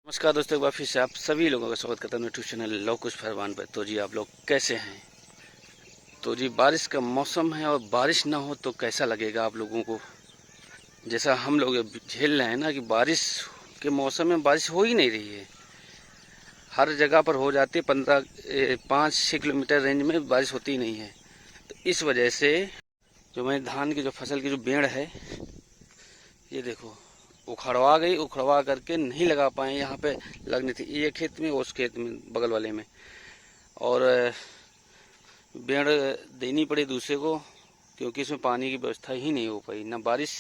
नमस्कार दोस्तों, एक बार फिर से आप सभी लोगों का स्वागत करता हूँ यूट्यूब चैनल लौकुश फरमान पर। तो जी आप लोग कैसे हैं? तो जी बारिश का मौसम है और बारिश ना हो तो कैसा लगेगा आप लोगों को? जैसा हम लोग झेल रहे हैं ना कि बारिश के मौसम में बारिश हो ही नहीं रही है। हर जगह पर हो जाती है, 5-6 किलोमीटर रेंज में बारिश होती ही नहीं है। तो इस वजह से जो मैं धान की जो फसल की जो बेड़ है, ये देखो उखड़वा गई। उखड़वा करके नहीं लगा पाए, यहाँ पे लगनी थी ये खेत में, उस खेत में बगल वाले में, और बेड़ देनी पड़ी दूसरे को, क्योंकि इसमें पानी की व्यवस्था ही नहीं हो पाई। ना बारिश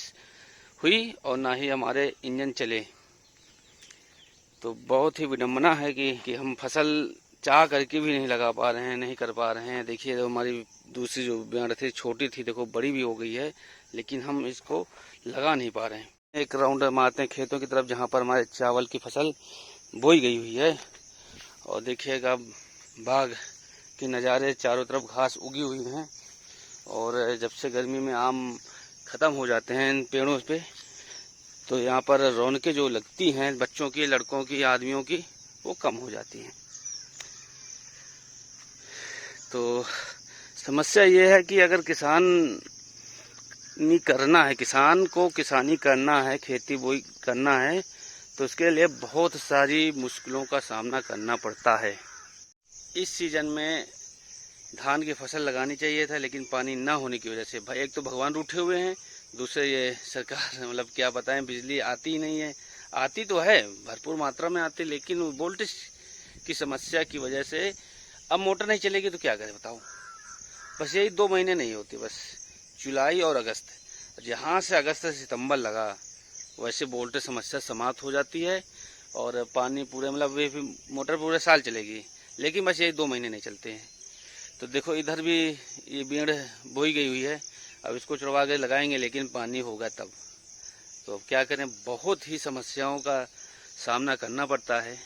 हुई और ना ही हमारे इंजन चले। तो बहुत ही विडम्बना है कि हम फसल चाह करके भी नहीं लगा पा रहे हैं, नहीं कर पा रहे हैं। देखिए जो हमारी दूसरी जो बेड़ थी छोटी थी, देखो बड़ी भी हो गई है, लेकिन हम इसको लगा नहीं पा रहे हैं। एक राउंड मारते हैं खेतों की तरफ जहाँ पर हमारे चावल की फसल बोई गई हुई है, और देखिएगा बाग के नज़ारे, चारों तरफ घास उगी हुई हैं। और जब से गर्मी में आम ख़त्म हो जाते हैं इन पेड़ों पे, तो यहाँ पर रौनकें जो लगती हैं बच्चों की, लड़कों की, आदमियों की, वो कम हो जाती हैं। तो समस्या ये है कि अगर किसान को किसानी करना है, खेती बोई करना है, तो उसके लिए बहुत सारी मुश्किलों का सामना करना पड़ता है। इस सीज़न में धान की फसल लगानी चाहिए था, लेकिन पानी ना होने की वजह से भाई, एक तो भगवान रूठे हुए हैं, दूसरे ये सरकार मतलब क्या बताएं, बिजली आती ही नहीं है। आती तो है, भरपूर मात्रा में आती, लेकिन वोल्टेज की समस्या की वजह से अब मोटर नहीं चलेगी तो क्या करें बताओ। बस यही 2 महीने नहीं होती, बस जुलाई और अगस्त। जहाँ से अगस्त से सितंबर लगा, वैसे वोल्टेज समस्या समाप्त हो जाती है और पानी पूरे मतलब ये मोटर पूरे साल चलेगी, लेकिन बस यही 2 महीने नहीं चलते हैं। तो देखो इधर भी ये बेड़ बोई गई हुई है, अब इसको चढ़वा के लगाएंगे, लेकिन पानी होगा तब। तो अब क्या करें, बहुत ही समस्याओं का सामना करना पड़ता है।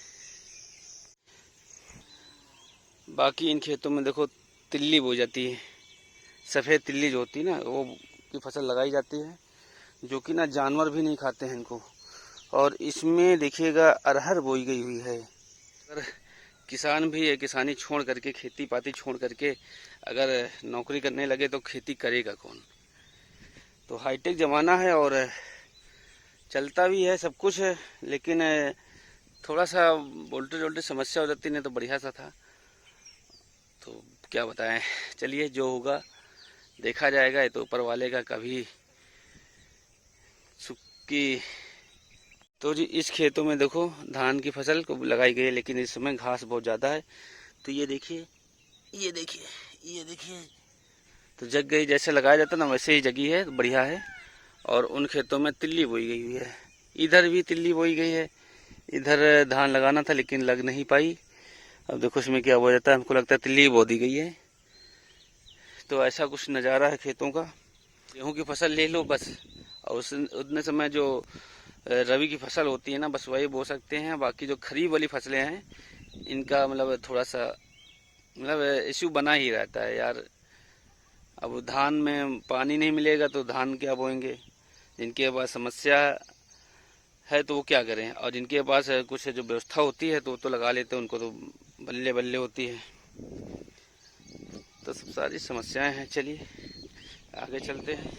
बाकी इन खेतों में देखो तिल्ली बोई जाती है, सफ़ेद तिल्ली जो होती है ना, वो की फसल लगाई जाती है, जो कि ना जानवर भी नहीं खाते हैं इनको। और इसमें देखिएगा अरहर बोई गई हुई है। अगर किसान भी है, किसानी छोड़ करके, खेती पाती छोड़ करके अगर नौकरी करने लगे तो खेती करेगा कौन? तो हाईटेक ज़माना है और चलता भी है सब कुछ है, लेकिन थोड़ा सा वोल्टेज वोल्टेज समस्या हो जाती, नहीं तो बढ़िया सा था। तो क्या बताएं, चलिए जो होगा देखा जाएगा। ये तो ऊपर वाले का कभी सुखी। तो जी इस खेतों में देखो धान की फसल को लगाई गई है, लेकिन इस समय घास बहुत ज़्यादा है। तो ये देखिए, ये देखिए, ये देखिए, तो जग गई। जैसे लगाया जाता ना वैसे ही जगी है, तो बढ़िया है। और उन खेतों में तिल्ली बोई गई हुई है, इधर भी तिल्ली बोई गई है। इधर धान लगाना था लेकिन लग नहीं पाई। अब देखो इसमें क्या हो जाता है, हमको लगता है तिल्ली बो दी गई है। तो ऐसा कुछ नज़ारा है खेतों का। गेहूं की फसल ले लो बस, और उतने समय जो रबी की फसल होती है ना, बस वही बो सकते हैं। बाकी जो खरीफ वाली फसलें हैं, इनका मतलब थोड़ा सा मतलब इश्यू बना ही रहता है यार। अब धान में पानी नहीं मिलेगा तो धान क्या बोएंगे? जिनके पास समस्या है तो वो क्या करें, और जिनके पास कुछ जो व्यवस्था होती है तो वो तो लगा लेते हैं, उनको तो बल्ले बल्ले होती है। तो सब सारी समस्याएं हैं। चलिए आगे चलते हैं।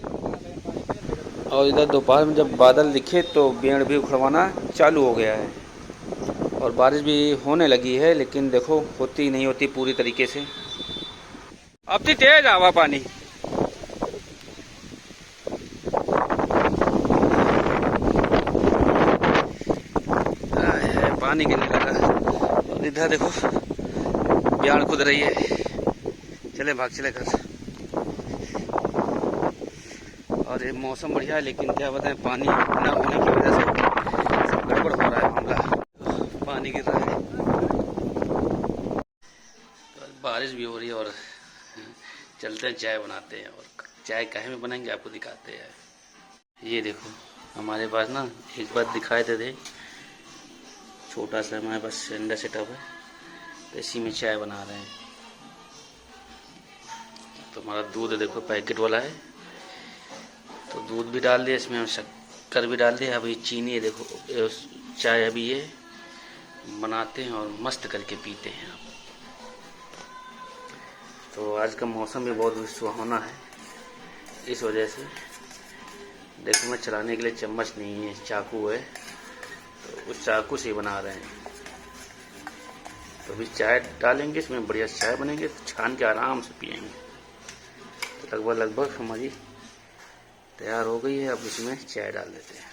और इधर दोपहर में जब बादल दिखे तो पेड़ भी उखड़वाना चालू हो गया है, और बारिश भी होने लगी है, लेकिन देखो होती नहीं होती पूरी तरीके से। अब तो तेज आवा पानी, पानी गिरने लगा। और इधर देखो ब्याण खुद रही है, चले भाग चले घर। और ये मौसम बढ़िया है, लेकिन क्या बताएं पानी न होने की वजह से सब गड़बड़ हो रहा है मामला। पानी गिर रहा है, तो बारिश भी हो रही है, और चलते हैं चाय बनाते हैं। और चाय काहे में बनाएंगे आपको दिखाते हैं। ये देखो हमारे पास ना एक बार दिखाए थे, छोटा सा हमारे पास सिलेंडर सेटअप है, तो इसी में चाय बना रहे हैं। तो हमारा दूध देखो पैकेट वाला है, तो दूध भी डाल दिया इसमें, शक्कर भी डाल दिया। अभी चीनी है देखो, चाय अभी ये बनाते हैं और मस्त करके पीते हैं। तो आज का मौसम भी बहुत सुहावना है, इस वजह से देखो मैं चलाने के लिए चम्मच नहीं है, चाकू है, तो उस चाकू से बना रहे हैं। तो अभी चाय डालेंगे, इसमें बढ़िया चाय बनेंगे, तो छान के आराम से पियेंगे। तो लगभग हमारी तैयार हो गई है। अब इसमें चाय डाल देते हैं।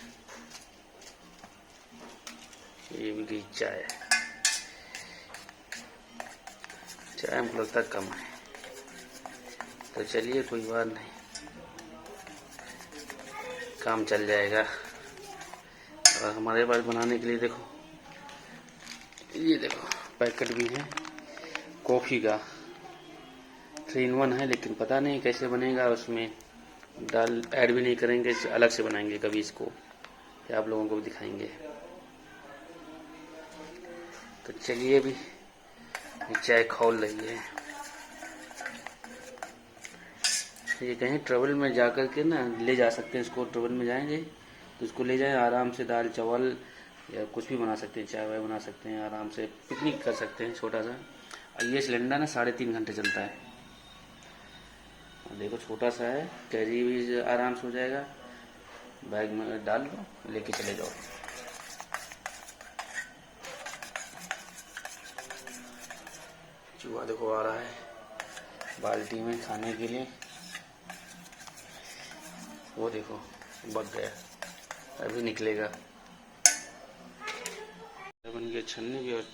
ये भी गई चाय। चाय हमको लगता कम है, तो चलिए कोई बात नहीं, काम चल जाएगा। और हमारे पास बनाने के लिए देखो, ये देखो पैकेट भी है कॉफ़ी का, 3 in 1 है, लेकिन पता नहीं कैसे बनेगा। उसमें दाल ऐड भी नहीं करेंगे, अलग से बनाएंगे कभी इसको, फिर आप लोगों को भी दिखाएंगे। तो चलिए भी चाय खोल रही है। ये कहीं ट्रेवल में जा कर के ना ले जा सकते हैं इसको, ट्रेवल में जाएंगे तो इसको ले जाएं आराम से, दाल चावल या कुछ भी बना सकते हैं, चाय वाय बना सकते हैं, आराम से पिकनिक कर सकते हैं छोटा सा। और ये सिलेंडर ना 3.5 घंटे चलता है। और देखो छोटा सा है, कैरी भी आराम से हो जाएगा, बैग में डाल लो, लेके चले जाओ। चूहा देखो आ रहा है बाल्टी में खाने के लिए, वो देखो बग गया, अभी निकलेगा। बन गए छन्ने भी और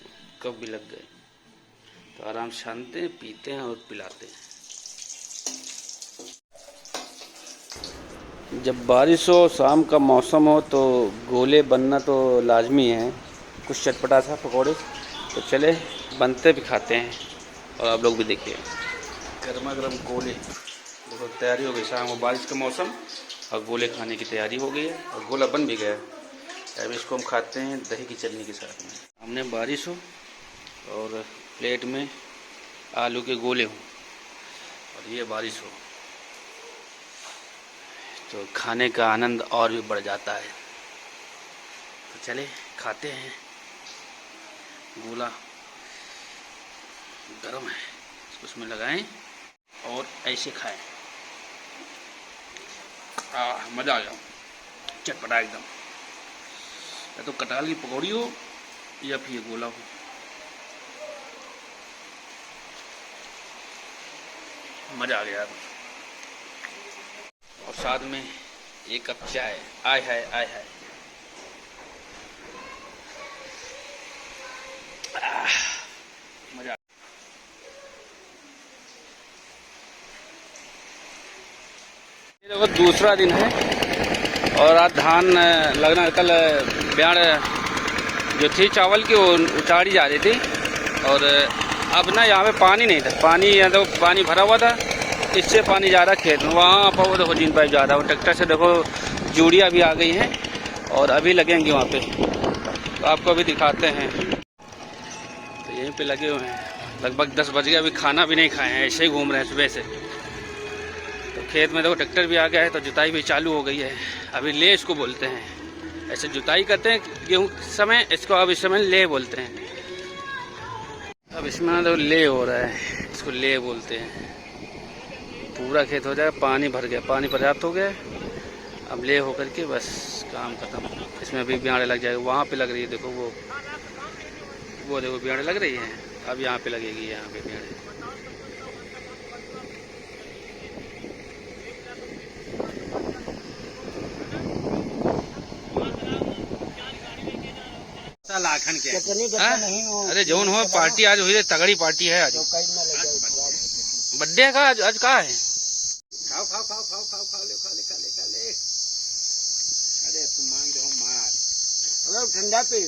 कब भी लग गए। तो आराम से छानते हैं, पीते हैं और पिलाते हैं। जब बारिश हो, शाम का मौसम हो, तो गोले बनना तो लाजमी है, कुछ चटपटा सा पकौड़े। तो चले बनते भी खाते हैं, और आप लोग भी देखिए गर्मा गर्म गोले। देखो तैयारी हो गई, शाम को बारिश का मौसम और गोले खाने की तैयारी हो गई है, और गोला बन भी गया। अब इसको हम खाते हैं दही की चटनी के साथ में। हमने बारिश हो और प्लेट में आलू के गोले हों और ये बारिश हो, तो खाने का आनंद और भी बढ़ जाता है। तो चले खाते हैं। गोला गरम है, इसको उसमें लगाएं और ऐसे खाएं। मज़ा आ गया, चटपटा एकदम। या तो कटहल की पकौड़ी हो या फिर गोला हो। मज़ा आ गया। और साथ में 1 कप चाय, आय हाय आय हाय। मज़ा। देखो दूसरा दिन है और आज धान लगना, कल ब्याड़ जो थी चावल की वो उतारी जा रही थी। और अब ना यहाँ पे पानी नहीं था, पानी यहाँ तो पानी भरा हुआ था, इससे पानी जा रहा खेत में। वहाँ पर वो देखो जिन पाइप जा रहा है, वो ट्रैक्टर से देखो जूड़ियाँ भी आ गई हैं और अभी लगेंगी वहाँ पे, तो आपको अभी दिखाते हैं। तो यहीं पे लगे हुए हैं, लगभग 10 बज गए, अभी खाना भी नहीं खाए हैं, ऐसे ही घूम रहे हैं सुबह से। तो खेत में देखो ट्रैक्टर भी आ गया है, तो जुताई भी चालू हो गई है। अभी ले इसको बोलते हैं, ऐसे जुताई करते हैं गेहूँ समय, इसको अब इस समय ले बोलते हैं। अब इसमें तो ले हो रहा है, इसको ले बोलते हैं। पूरा खेत हो जाएगा, पानी भर गया, पानी पर्याप्त हो गया। अब ले होकर के बस काम खत्म। इसमें अभी ब्याड़े लग जाएगा, वहाँ पे लग रही है देखो, वो देखो ब्याड़े लग रही है। अब यहाँ पे लगेगी, यहाँ पे ब्याड़े। लाखन के अरे जौन हो पार्टी आज हुई है, तगड़ी पार्टी है आज। बर्थडे का आज कहाँ है? खाओ खाओ खाओ खाओ खाओ खा ले खा ले खा ले खा ले। अरे तुम मांग रहे हो मार, अरे ठंडा पे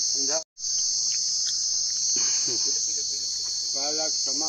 ठंडा पालक टमा